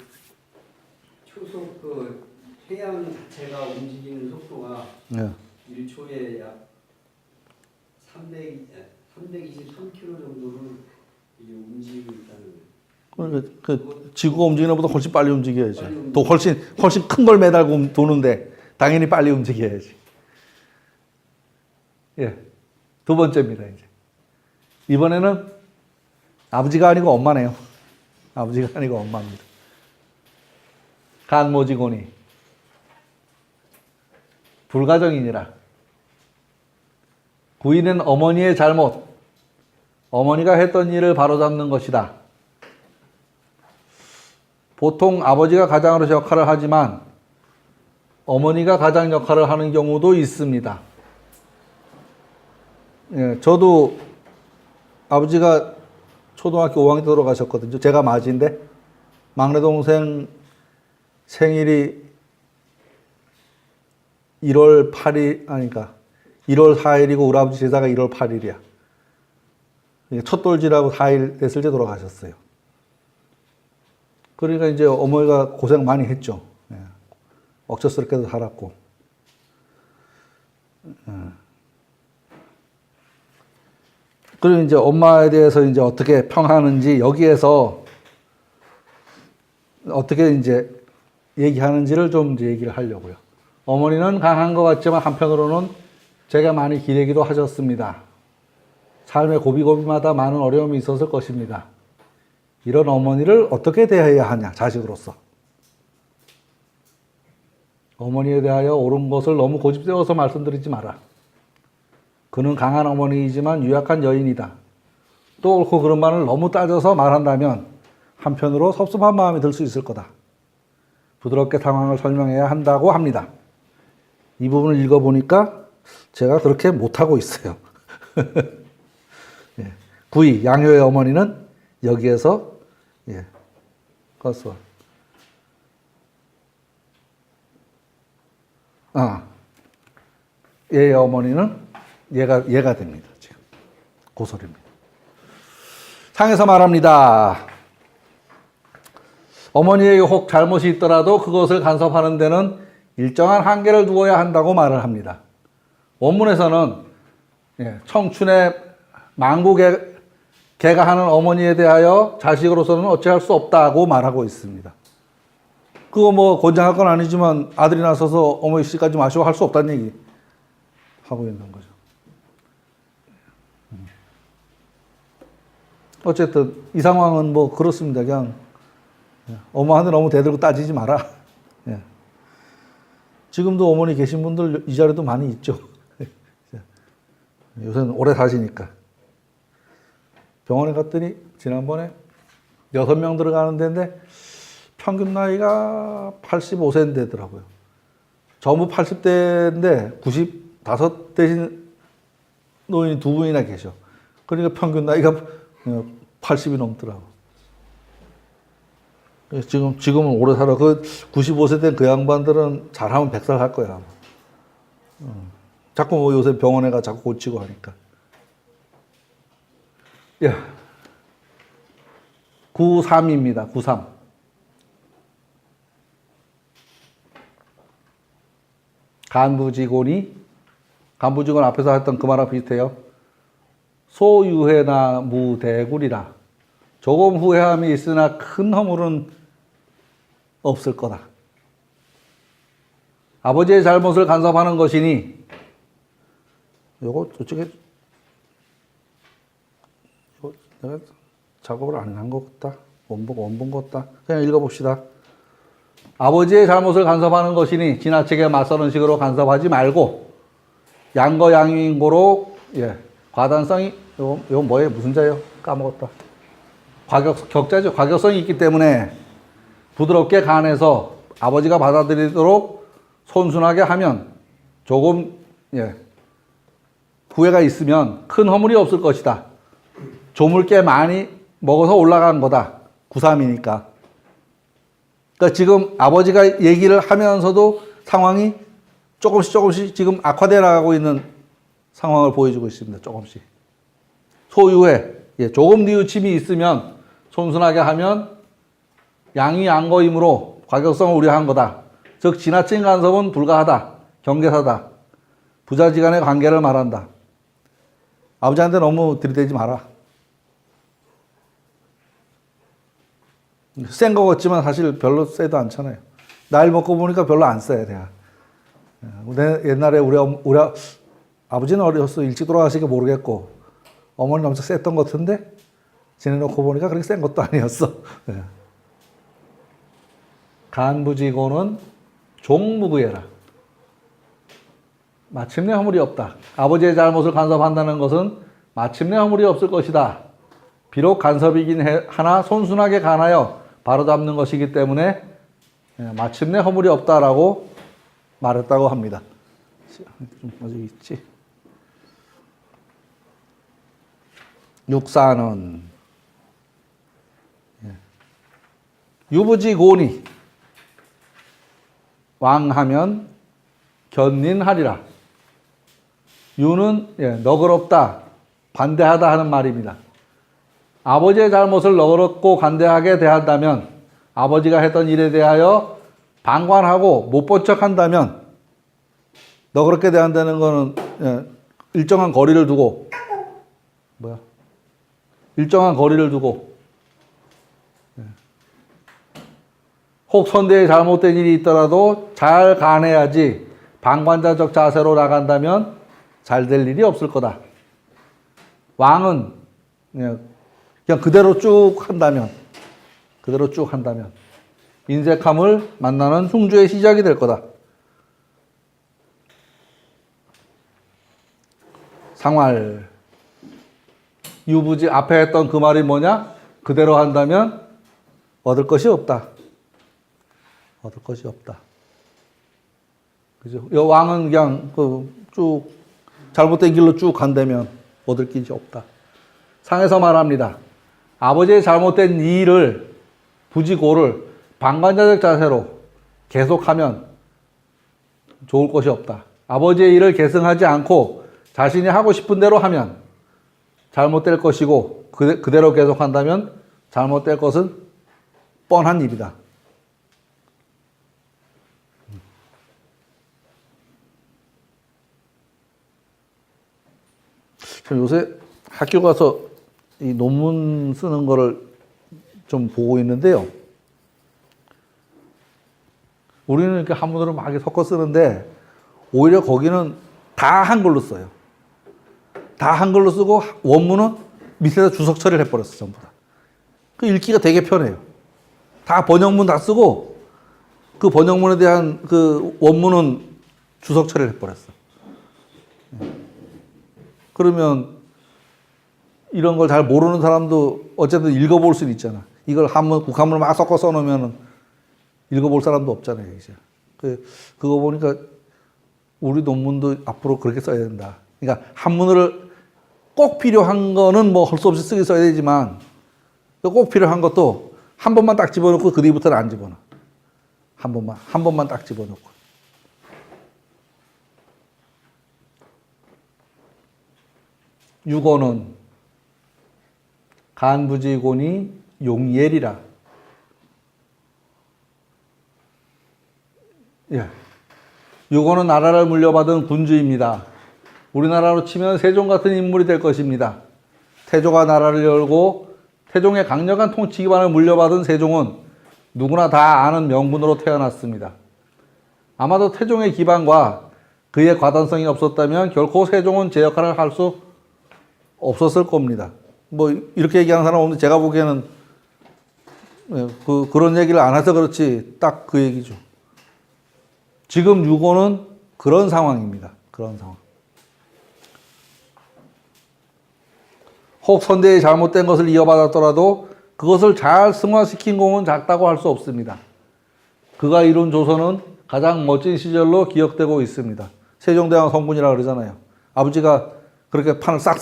초속 그 태양 자체가 움직이는 속도가 네. 1초에 약 323km 정도를 이게 움직이고 있다는 거예요. 그 지구가 움직이는 것보다 훨씬 빨리 움직여야지. 빨리 움직여. 또 훨씬 큰 걸 매달고 도는데 당연히 빨리 움직여야지. 예. 두 번째입니다, 이제. 이번에는 아버지가 아니고 엄마네요. 아버지가 아니고 엄마입니다. 간모지고니 불가정이니라. 부인은 어머니의 잘못, 어머니가 했던 일을 바로잡는 것이다. 보통 아버지가 가장으로서 역할을 하지만 어머니가 가장 역할을 하는 경우도 있습니다. 예, 저도 아버지가 초등학교 5학년 때 돌아가셨거든요. 제가 맞이인데 막내 동생 생일이 1월 8일 아니까 1월 4일이고 우리 아버지 제사가 1월 8일이야. 첫 돌지라고 4일 됐을 때 돌아가셨어요. 그러니까 이제 어머니가 고생 많이 했죠. 예. 억척스럽게도 살았고. 그리고 이제 엄마에 대해서 이제 어떻게 평하는지 여기에서 어떻게 이제 얘기하는지를 좀 이제 얘기를 하려고요. 어머니는 강한 것 같지만 한편으로는 제가 많이 기대기도 하셨습니다. 삶의 고비고비마다 많은 어려움이 있었을 것입니다. 이런 어머니를 어떻게 대해야 하냐, 자식으로서. 어머니에 대하여 옳은 것을 너무 고집세워서 말씀드리지 마라. 그는 강한 어머니이지만 유약한 여인이다. 또 옳고 그런 말을 너무 따져서 말한다면 한편으로 섭섭한 마음이 들 수 있을 거다. 부드럽게 상황을 설명해야 한다고 합니다. 이 부분을 읽어보니까 제가 그렇게 못하고 있어요. 예. 9위 양효의 어머니는 여기에서 껐어. 얘의 어머니는 얘가 됩니다. 지금 고소리입니다. 상에서 말합니다. 어머니에게 혹 잘못이 있더라도 그것을 간섭하는 데는 일정한 한계를 두어야 한다고 말을 합니다. 원문에서는 청춘의 만구개가하는 어머니에 대하여 자식으로서는 어찌할 수 없다고 말하고 있습니다. 그거 뭐 권장할 건 아니지만 아들이 나서서 어머니 씨까지 마시고 할 수 없다는 얘기 하고 있는 거죠. 어쨌든 이 상황은 뭐 그렇습니다. 그냥 엄마한테 너무 대들고 따지지 마라. 예. 지금도 어머니 계신 분들 이 자리도 많이 있죠. 요새는 오래 사시니까. 병원에 갔더니 지난번에 6명 들어가는 데인데 평균 나이가 85세 되더라고요. 전부 80대인데 95 대신 노인이 2분이나 계셔. 그러니까 평균 나이가 80이 넘더라고. 지금은 오래 살아. 그 95세 된 그 양반들은 잘하면 100살 할 거야, 아마. 자꾸 뭐 요새 병원에 가 자꾸 고치고 하니까. 야. 93입니다. 93. 간부직원 앞에서 했던 그 말하고 비슷해요. 소유회나 무대굴이라. 조금 후회함이 있으나 큰 허물은 없을 거다. 아버지의 잘못을 간섭하는 것이니, 요거 저쪽에, 내가 작업을 안 한 것 같다. 원본 것 같다. 그냥 읽어봅시다. 아버지의 잘못을 간섭하는 것이니 지나치게 맞서는 식으로 간섭하지 말고 양거양유인고로 과단성이 이거 뭐예요? 무슨 자예요? 까먹었다. 격자죠. 과격성이 있기 때문에 부드럽게 간해서 아버지가 받아들이도록 손순하게 하면 조금 후회가 있으면 큰 허물이 없을 것이다. 조물 꽤 많이 먹어서 올라간 거다. 93이니까. 그러니까 지금 아버지가 얘기를 하면서도 상황이 조금씩 지금 악화되어 나가고 있는 상황을 보여주고 있습니다. 조금씩. 소유에 조금 뉘우침이 있으면 손순하게 하면 양이 양거이므로 과격성을 우려한 거다. 즉 지나친 간섭은 불가하다. 경계사다. 부자지간의 관계를 말한다. 아버지한테 너무 들이대지 마라. 센 거 같지만 사실 별로 세도 않잖아요. 나이 먹고 보니까 별로 안 세요, 내가. 옛날에 우리 아버지는 어려서 일찍 돌아가시니까 모르겠고, 어머니는 엄청 셌던 것 같은데, 지내놓고 보니까 그렇게 센 것도 아니었어. 간부지고는 종무구예라. 마침내 허물이 없다. 아버지의 잘못을 간섭한다는 것은 마침내 허물이 없을 것이다. 비록 간섭이긴 하나 손순하게 간하여 바로잡는 것이기 때문에 마침내 허물이 없다라고 말했다고 합니다. 좀 어디 있지? 64는 유부지고니 왕하면 견닌하리라. 유는 너그럽다, 관대하다 하는 말입니다. 아버지의 잘못을 너그럽고 관대하게 대한다면, 아버지가 했던 일에 대하여 방관하고 못 본 척 한다면, 너그럽게 대한다는 거는 일정한 거리를 두고, 혹 선대에 잘못된 일이 있더라도 잘 간해야지 방관자적 자세로 나간다면 잘 될 일이 없을 거다. 왕은 그냥 그대로 쭉 한다면 인색함을 만나는 흉주의 시작이 될 거다. 상활. 유부지 앞에 했던 그 말이 뭐냐? 그대로 한다면 얻을 것이 없다. 얻을 것이 없다. 그죠? 왕은 그냥 쭉 잘못된 길로 쭉 간다면 얻을 길이 없다. 상에서 말합니다. 아버지의 잘못된 일을, 부지고를 방관자적 자세로 계속하면 좋을 것이 없다. 아버지의 일을 계승하지 않고 자신이 하고 싶은 대로 하면 잘못될 것이고 그대로 계속한다면 잘못될 것은 뻔한 일이다. 요새 학교 가서 이 논문 쓰는 거를 좀 보고 있는데요. 우리는 이렇게 한문으로 막 섞어 쓰는데 오히려 거기는 다 한글로 써요. 다 한글로 쓰고 원문은 밑에다 주석 처리를 해버렸어, 전부 다. 그 읽기가 되게 편해요. 다 번역문 다 쓰고 그 번역문에 대한 그 원문은 주석 처리를 해버렸어. 그러면 이런 걸 잘 모르는 사람도 어쨌든 읽어볼 수는 있잖아. 이걸 한문, 국한문을 막 섞어 써놓으면 읽어볼 사람도 없잖아요, 이제. 그거 보니까 우리 논문도 앞으로 그렇게 써야 된다. 그러니까 한문을 꼭 필요한 거는 뭐 할 수 없이 쓰기 써야 되지만 또 꼭 필요한 것도 한 번만 딱 집어넣고 그 뒤부터는 안 집어넣어. 한 번만 딱 집어넣고. 육어는 간부지곤이 용예리라. 예. 육어는 나라를 물려받은 군주입니다. 우리나라로 치면 세종 같은 인물이 될 것입니다. 태조가 나라를 열고 태종의 강력한 통치 기반을 물려받은 세종은 누구나 다 아는 명군으로 태어났습니다. 아마도 태종의 기반과 그의 과단성이 없었다면 결코 세종은 제 역할을 할 수 없었을 겁니다. 뭐 이렇게 얘기하는 사람 없는데 제가 보기에는 그런 얘기를 안 해서 그렇지 딱 그 얘기죠. 지금 유고는 그런 상황입니다. 그런 상황. 혹 선대의 잘못된 것을 이어받았더라도 그것을 잘 승화시킨 공은 작다고 할 수 없습니다. 그가 이룬 조선은 가장 멋진 시절로 기억되고 있습니다. 세종대왕 성군이라고 그러잖아요. 아버지가 그렇게 판을 싹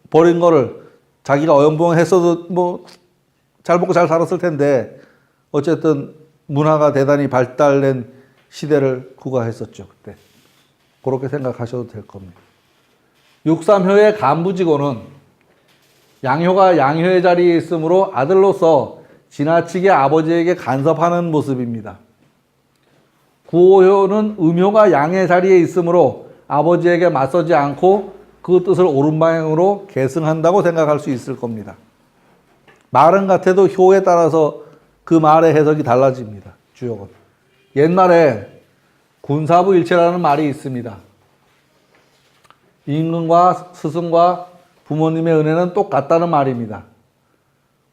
버린 거를 자기가 어영부영했어도 뭐 잘 먹고 잘 살았을 텐데 어쨌든 문화가 대단히 발달된 시대를 구가했었죠. 그때. 그렇게 생각하셔도 될 겁니다. 육삼효의 간부직원은 양효가 양효의 자리에 있으므로 아들로서 지나치게 아버지에게 간섭하는 모습입니다. 구오효는 음효가 양의 자리에 있으므로 아버지에게 맞서지 않고 그 뜻을 옳은 방향으로 계승한다고 생각할 수 있을 겁니다. 말은 같아도 효에 따라서 그 말의 해석이 달라집니다. 주역은. 옛말에 군사부 일체라는 말이 있습니다. 임금과 스승과 부모님의 은혜는 똑같다는 말입니다.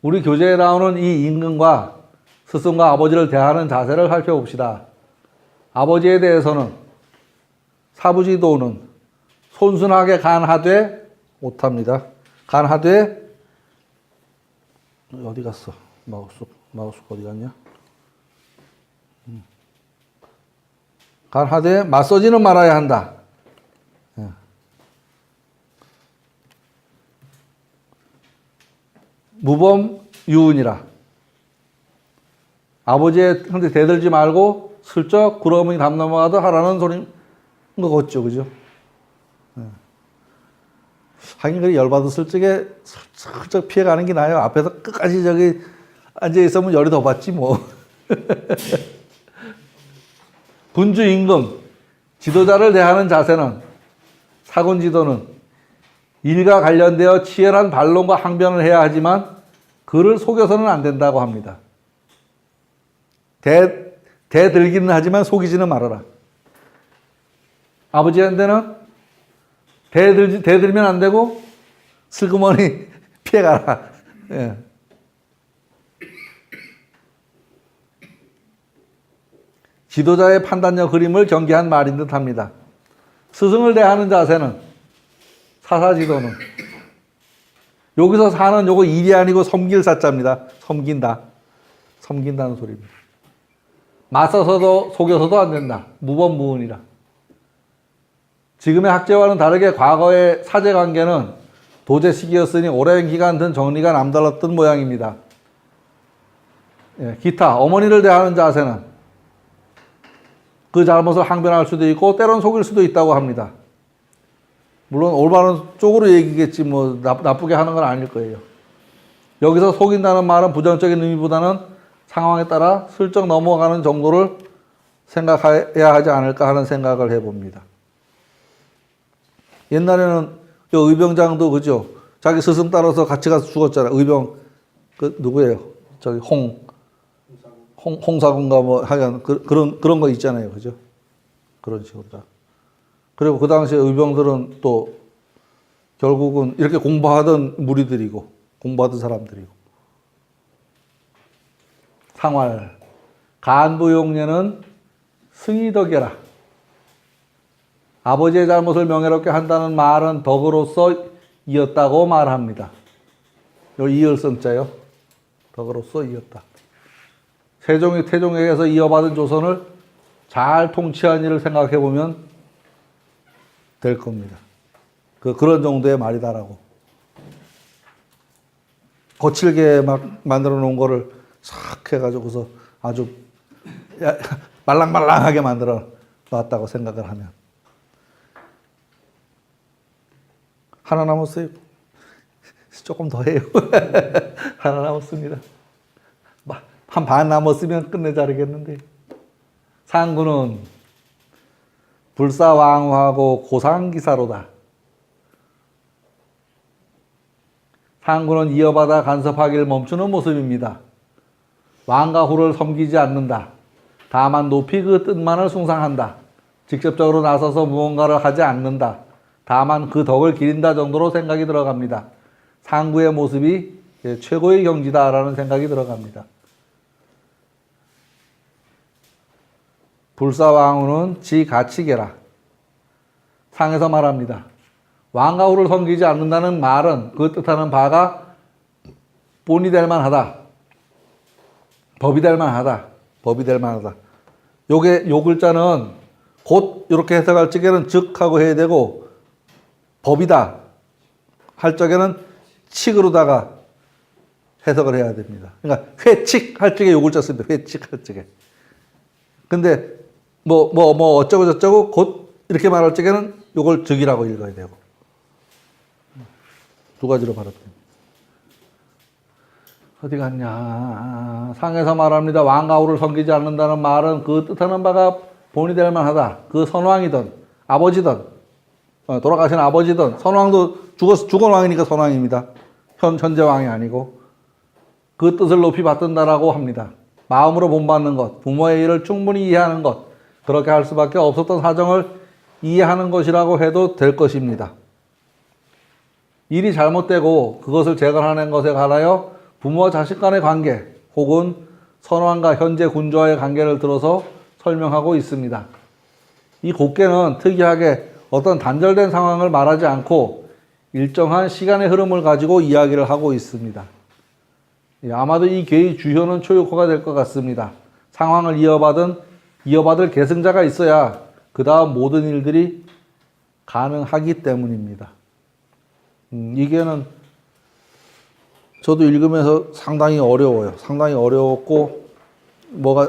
우리 교재에 나오는 이 임금과 스승과 아버지를 대하는 자세를 살펴봅시다. 아버지에 대해서는 사부지도는 손순하게 간하되 못합니다. 간하되 어디 갔어? 마우스가 어디 갔냐? 간하되 맞서지는 말아야 한다. 무범 유은이라. 아버지한테 대들지 말고 슬쩍 구러문이 담 넘어가도 하라는 소리인 것 같죠, 그죠? 하긴 그래 열받았을 적에 슬쩍 피해가는 게 나아요. 앞에서 끝까지 저기 앉아 있으면 열이 더 받지 뭐. 군주 임금, 지도자를 대하는 자세는 사군 지도는 일과 관련되어 치열한 반론과 항변을 해야 하지만 그를 속여서는 안 된다고 합니다. 대들기는 하지만 속이지는 말아라. 아버지한테는 대들면 안 되고 슬그머니 피해가라. 예. 지도자의 판단력 흐림을 경계한 말인 듯 합니다. 스승을 대하는 자세는 사사지도는 여기서 사는 요거 일이 아니고 섬길 사자입니다. 섬긴다. 섬긴다는 소리입니다. 맞서서도 속여서도 안 된다. 무범무은이라. 지금의 학제와는 다르게 과거의 사제관계는 도제 시기였으니 오랜 기간 든 정리가 남달랐던 모양입니다. 예, 기타 어머니를 대하는 자세는 그 잘못을 항변할 수도 있고 때론 속일 수도 있다고 합니다. 물론 올바른 쪽으로 얘기겠지 뭐 나쁘게 하는 건 아닐 거예요. 여기서 속인다는 말은 부정적인 의미보다는 상황에 따라 슬쩍 넘어가는 정도를 생각해야 하지 않을까 하는 생각을 해봅니다. 옛날에는 의병장도 그죠? 자기 스승 따라서 같이 가서 죽었잖아요. 의병 그 누구예요? 저기 홍사군가 뭐 하여간 그런 거 있잖아요. 그죠? 그런 식으로 다. 그리고 그 당시에 의병들은 또 결국은 이렇게 공부하던 무리들이고 공부하던 사람들이고. 상활 간부용례는 승이덕이라. 아버지의 잘못을 명예롭게 한다는 말은 덕으로서 이었다고 말합니다. 요 이을성자요. 덕으로서 이었다. 세종이 태종에게서 이어받은 조선을 잘 통치한 일을 생각해 보면 될 겁니다. 그런 정도의 말이다라고. 거칠게 막 만들어 놓은 거를 싹 해가지고서 아주 말랑말랑하게 만들어 놨다고 생각을 하면. 하나 남았어요. 조금 더 해요. 하나 남았습니다. 한 반 남았으면 끝내자르겠는데. 상구는 불사왕후하고 고상기사로다. 상구는 이어받아 간섭하기를 멈추는 모습입니다. 왕과 후를 섬기지 않는다. 다만 높이 그 뜻만을 숭상한다. 직접적으로 나서서 무언가를 하지 않는다. 다만 그 덕을 기린다 정도로 생각이 들어갑니다. 상구의 모습이 최고의 경지다라는 생각이 들어갑니다. 불사왕후는 지 가치계라. 상에서 말합니다. 왕과 후를 섬기지 않는다는 말은 그 뜻하는 바가 본이 될 만하다. 법이 될 만하다. 법이 될 만하다. 요 글자는 곧 이렇게 해석할 적에는 즉 하고 해야 되고 법이다 할 적에는 칙으로다가 해석을 해야 됩니다. 그러니까 회칙 할 적에 요 글자 씁니다. 회칙 할 적에. 근데 뭐 어쩌고 저쩌고 곧 이렇게 말할 적에는 요걸 즉이라고 읽어야 되고. 두 가지로 발음됩니다. 어디 갔냐. 상에서 말합니다. 왕과 후를 섬기지 않는다는 말은 그 뜻하는 바가 본이 될 만하다. 그 선왕이든 아버지든 돌아가신 아버지든 선왕도 죽은 왕이니까 선왕입니다. 현재 왕이 아니고 그 뜻을 높이 받든다라고 합니다. 마음으로 본받는 것, 부모의 일을 충분히 이해하는 것, 그렇게 할 수밖에 없었던 사정을 이해하는 것이라고 해도 될 것입니다. 일이 잘못되고 그것을 재건하는 것에 관하여 부모와 자식 간의 관계 혹은 선왕과 현재 군주와의 관계를 들어서 설명하고 있습니다. 이 곡계는 특이하게 어떤 단절된 상황을 말하지 않고 일정한 시간의 흐름을 가지고 이야기를 하고 있습니다. 아마도 이 괴의 주효는 초유호가 될 것 같습니다. 상황을 이어받을 계승자가 있어야 그 다음 모든 일들이 가능하기 때문입니다. 이게는 저도 읽으면서 상당히 어려워요. 상당히 어려웠고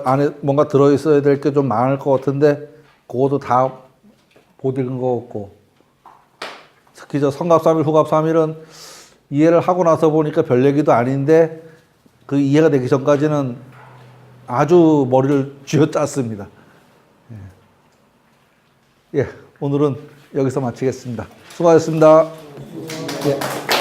안에 뭔가 들어있어야 될 게 좀 많을 것 같은데 그것도 다 못 읽은 것 같고 특히 저 성갑3일 후갑3일은 이해를 하고 나서 보니까 별 얘기도 아닌데 그 이해가 되기 전까지는 아주 머리를 쥐어짰습니다. 오늘은 여기서 마치겠습니다. 수고하셨습니다. 예.